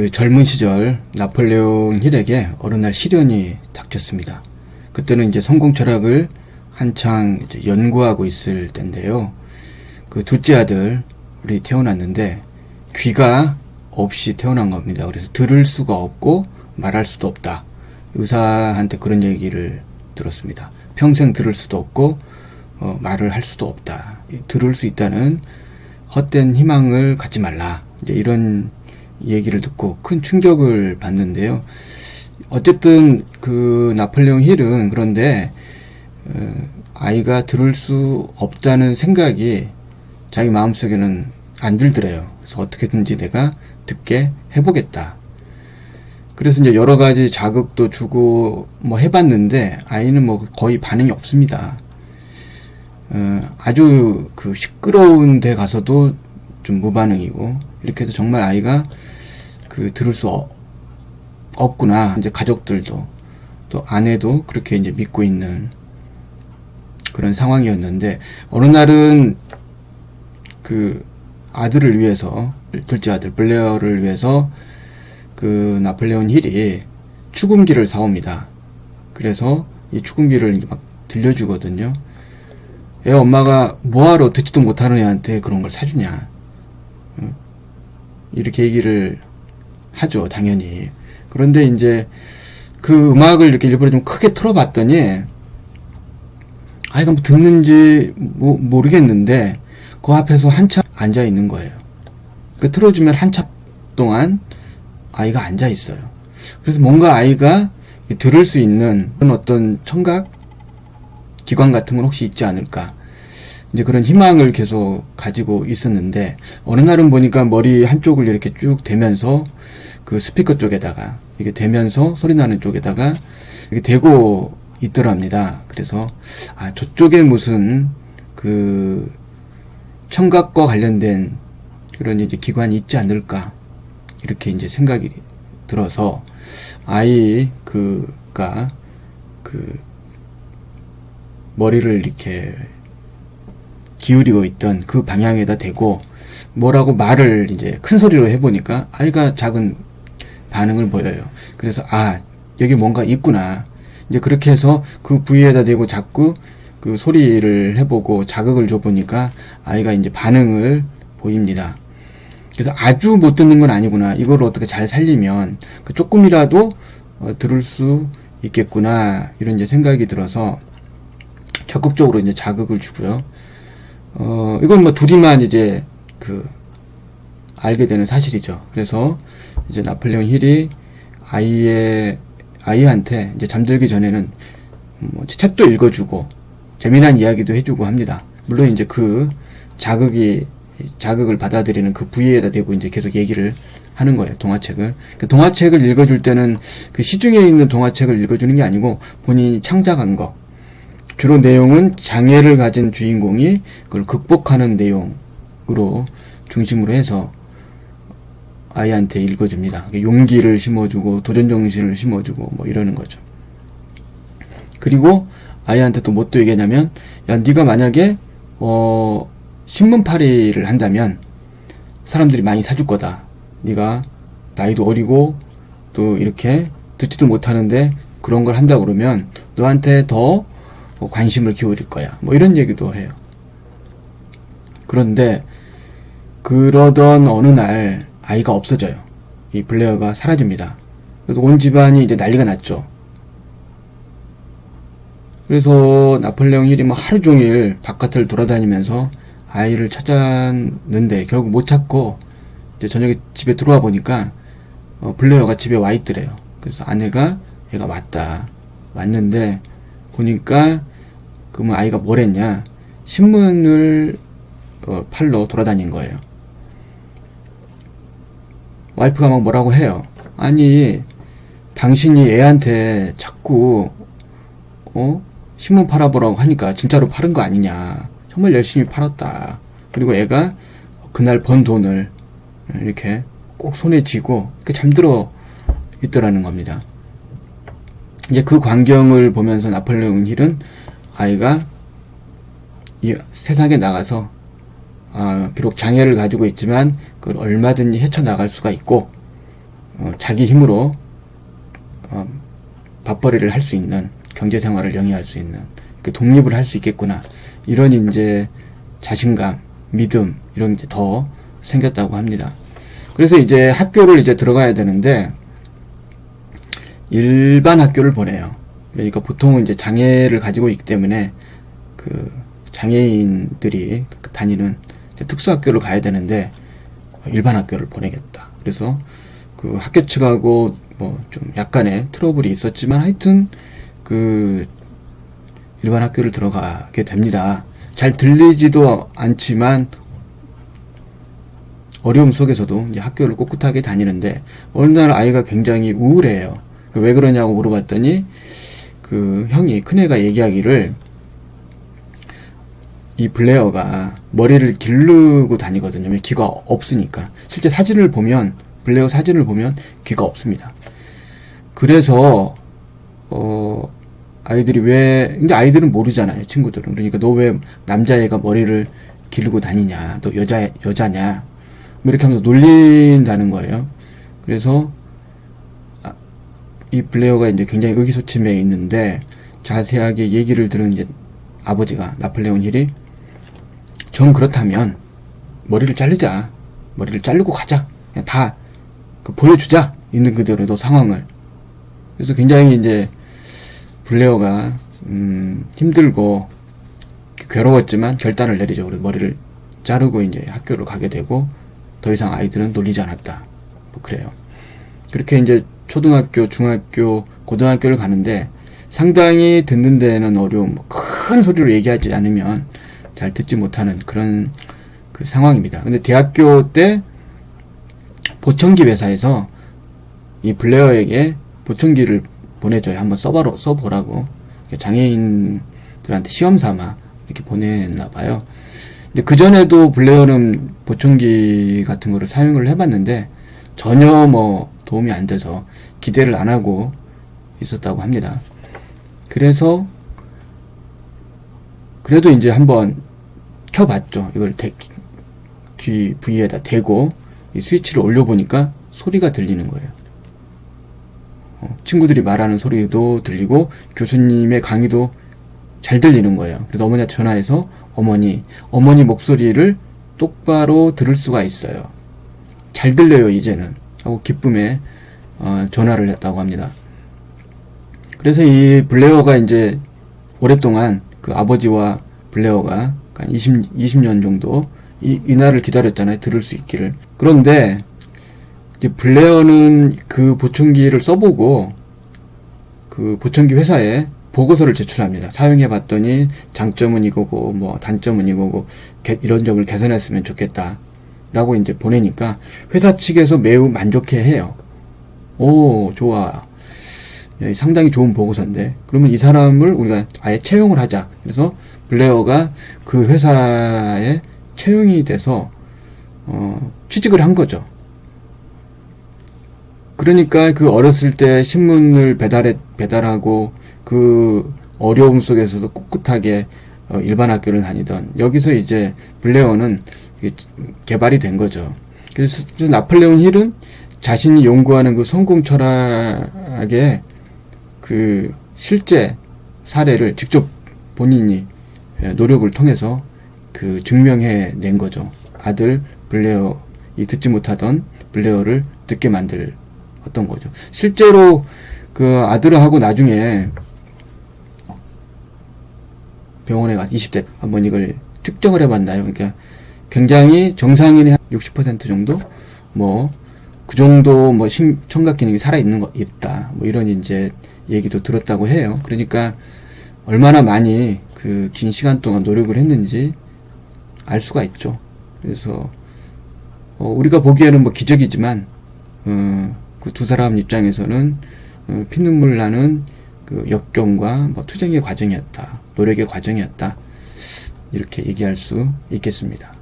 그 젊은 시절 나폴레옹 힐에게 어느 날 시련이 닥쳤습니다. 그때는 이제 성공 철학을 한창 이제 연구하고 있을 때인데요. 그 둘째 아들이 태어났는데 귀가 없이 태어난 겁니다. 그래서 들을 수가 없고 말할 수도 없다. 의사한테 그런 얘기를 들었습니다. 평생 들을 수도 없고 말을 할 수도 없다. 들을 수 있다는 헛된 희망을 갖지 말라. 이제 이런 얘기를 듣고 큰 충격을 받는데요. 어쨌든 그 나폴레옹 힐은 그런데 아이가 들을 수 없다는 생각이 자기 마음속에는 안 들더래요. 그래서 어떻게든지 내가 듣게 해보겠다. 그래서 이제 여러 가지 자극도 주고 뭐 해봤는데 아이는 뭐 거의 반응이 없습니다. 아주 그 시끄러운 데 가서도 좀 무반응이고, 이렇게 해서 정말 아이가 그 들을 수 없구나. 이제 가족들도 또 아내도 그렇게 이제 믿고 있는 그런 상황이었는데, 어느 날은 그 아들을 위해서, 둘째 아들 블레어를 위해서 그 나폴레옹 힐이 축음기를 사옵니다. 그래서 이 축음기를 막 들려주거든요. 애 엄마가 뭐하러 듣지도 못하는 애한테 그런 걸 사주냐, 이렇게 얘기를 하죠, 당연히. 그런데 이제 그 음악을 이렇게 일부러 좀 크게 틀어봤더니 아이가 뭐 듣는지 모르겠는데 그 앞에서 한참 앉아 있는 거예요. 그 틀어주면 한참 동안 아이가 앉아 있어요. 그래서 뭔가 아이가 들을 수 있는 그런 어떤 청각 기관 같은 건 혹시 있지 않을까, 이제 그런 희망을 계속 가지고 있었는데, 어느 날은 보니까 머리 한쪽을 이렇게 쭉 대면서 그 스피커 쪽에다가 이게 대면서 소리 나는 쪽에다가 이렇게 대고 있더랍니다. 그래서 저쪽에 무슨 그 청각과 관련된 그런 이제 기관이 있지 않을까, 이렇게 이제 생각이 들어서 아이가 그 머리를 이렇게 기울이고 있던 그 방향에다 대고 뭐라고 말을 이제 큰 소리로 해보니까 아이가 작은 반응을 보여요. 그래서 여기 뭔가 있구나. 이제 그렇게 해서 그 부위에다 대고 자꾸 그 소리를 해보고 자극을 줘보니까 아이가 이제 반응을 보입니다. 그래서 아주 못 듣는 건 아니구나. 이걸 어떻게 잘 살리면 조금이라도 들을 수 있겠구나. 이런 이제 생각이 들어서 적극적으로 이제 자극을 주고요. 이건 뭐 둘이만 이제 알게 되는 사실이죠. 그래서 이제 나폴레옹 힐이 아이한테 이제 잠들기 전에는 뭐 책도 읽어주고 재미난 이야기도 해주고 합니다. 물론 이제 그 자극을 받아들이는 그 부위에다 대고 이제 계속 얘기를 하는 거예요, 동화책을. 그 동화책을 읽어줄 때는 그 시중에 있는 동화책을 읽어주는 게 아니고 본인이 창작한 거. 주로 내용은 장애를 가진 주인공이 그걸 극복하는 내용으로 중심으로 해서 아이한테 읽어줍니다. 용기를 심어주고 도전정신을 심어주고 뭐 이러는 거죠. 그리고 아이한테 또 뭐 또 얘기하냐면, 야, 네가 만약에 신문팔이를 한다면 사람들이 많이 사줄 거다. 네가 나이도 어리고 또 이렇게 듣지도 못하는데 그런 걸 한다 그러면 너한테 더 관심을 기울일 거야. 뭐 이런 얘기도 해요. 그런데 그러던 어느 날 아이가 없어져요. 이 블레어가 사라집니다. 그래서 온 집안이 이제 난리가 났죠. 그래서 나폴레옹 힐이 뭐 하루 종일 바깥을 돌아다니면서 아이를 찾았는데 결국 못 찾고 이제 저녁에 집에 들어와 보니까 블레어가 집에 와 있더래요. 그래서 얘가 왔는데 보니까 그러면 아이가 뭘 했냐, 신문을 팔러 돌아다닌 거예요. 와이프가 막 뭐라고 해요. 아니, 당신이 애한테 자꾸 신문 팔아보라고 하니까 진짜로 팔은 거 아니냐. 정말 열심히 팔았다. 그리고 애가 그날 번 돈을 이렇게 꼭 손에 쥐고 이렇게 잠들어 있더라는 겁니다. 이제 그 광경을 보면서 나폴레옹 힐은 아이가 이 세상에 나가서 비록 장애를 가지고 있지만 그걸 얼마든지 헤쳐나갈 수가 있고 자기 힘으로 밥벌이를 할 수 있는, 경제생활을 영위할 수 있는, 그 독립을 할 수 있겠구나, 이런 이제 자신감, 믿음, 이런 게 더 생겼다고 합니다. 그래서 이제 학교를 이제 들어가야 되는데 일반 학교를 보내요. 그러니까 보통은 이제 장애를 가지고 있기 때문에 그 장애인들이 다니는 특수학교를 가야 되는데 일반 학교를 보내겠다. 그래서 그 학교 측하고 뭐 좀 약간의 트러블이 있었지만 하여튼 그 일반 학교를 들어가게 됩니다. 잘 들리지도 않지만 어려움 속에서도 이제 학교를 꿋꿋하게 다니는데 어느 날 아이가 굉장히 우울해요. 왜 그러냐고 물어봤더니 그 형이, 큰애가 얘기하기를 이 블레어가 머리를 기르고 다니거든요. 귀가 없으니까. 실제 사진을 보면, 블레어 사진을 보면 귀가 없습니다. 그래서 아이들이 왜, 근데 아이들은 모르잖아요, 친구들은. 그러니까 너 왜 남자애가 머리를 기르고 다니냐, 너 여자냐, 뭐 이렇게 하면서 놀린다는 거예요. 그래서 이 블레어가 이제 굉장히 의기소침해 있는데 자세하게 얘기를 들은 이제 아버지가, 나폴레옹 힐이, 정 그렇다면 머리를 자르자, 머리를 자르고 가자, 그냥 다 보여주자, 있는 그대로 너 상황을. 그래서 굉장히 이제 블레어가 힘들고 괴로웠지만 결단을 내리죠. 그래서 머리를 자르고 이제 학교를 가게 되고 더 이상 아이들은 놀리지 않았다. 뭐 그래요. 그렇게 이제 초등학교, 중학교, 고등학교를 가는데 상당히 듣는 데는 어려움, 큰 소리로 얘기하지 않으면 잘 듣지 못하는 그런 그 상황입니다. 근데 대학교 때 보청기 회사에서 이 블레어에게 보청기를 보내줘요. 한번 써보라고. 장애인들한테 시험 삼아 이렇게 보냈나 봐요. 근데 그전에도 블레어는 보청기 같은 거를 사용을 해봤는데 전혀 뭐 도움이 안 돼서 기대를 안 하고 있었다고 합니다. 그래서 그래도 이제 한번 켜봤죠. 이걸 귀 부위에다 대고 이 스위치를 올려보니까 소리가 들리는 거예요. 친구들이 말하는 소리도 들리고 교수님의 강의도 잘 들리는 거예요. 그래서 어머니한테 전화해서 어머니 목소리를 똑바로 들을 수가 있어요. 잘 들려요 이제는 하고 기쁨에 전화를 했다고 합니다. 그래서 이 블레어가 이제 오랫동안 그 아버지와 블레어가 한 20년 정도 이 날을 기다렸잖아요. 들을 수 있기를. 그런데 이제 블레어는 그 보청기를 써보고 그 보청기 회사에 보고서를 제출합니다. 사용해 봤더니 장점은 이거고 뭐 단점은 이거고 이런 점을 개선했으면 좋겠다 라고 이제 보내니까 회사 측에서 매우 만족해 해요. 오, 좋아, 상당히 좋은 보고서인데 그러면 이 사람을 우리가 아예 채용을 하자. 그래서 블레어가 그 회사에 채용이 돼서 취직을 한 거죠. 그러니까 그 어렸을 때 신문을 배달하고 그 어려움 속에서도 꿋꿋하게 일반 학교를 다니던 여기서 이제 블레어는 개발이 된 거죠. 그래서 나폴레옹 힐은 자신이 연구하는 그 성공 철학의 그 실제 사례를 직접 본인이 노력을 통해서 그 증명해 낸 거죠. 아들 블레어, 이 듣지 못하던 블레어를 듣게 만들었던 거죠. 실제로 그 아들하고 나중에 병원에 가서 20대 한번 이걸 측정을 해봤나요? 그러니까 굉장히 정상인의 60% 정도 뭐 그 정도 뭐 청각 기능이 살아있는 거 있다. 뭐 이런 이제 얘기도 들었다고 해요. 그러니까 얼마나 많이 그 긴 시간 동안 노력을 했는지 알 수가 있죠. 그래서 우리가 보기에는 뭐 기적이지만 그 두 사람 입장에서는 피눈물 나는 그 역경과 뭐 투쟁의 과정이었다, 노력의 과정이었다, 이렇게 얘기할 수 있겠습니다.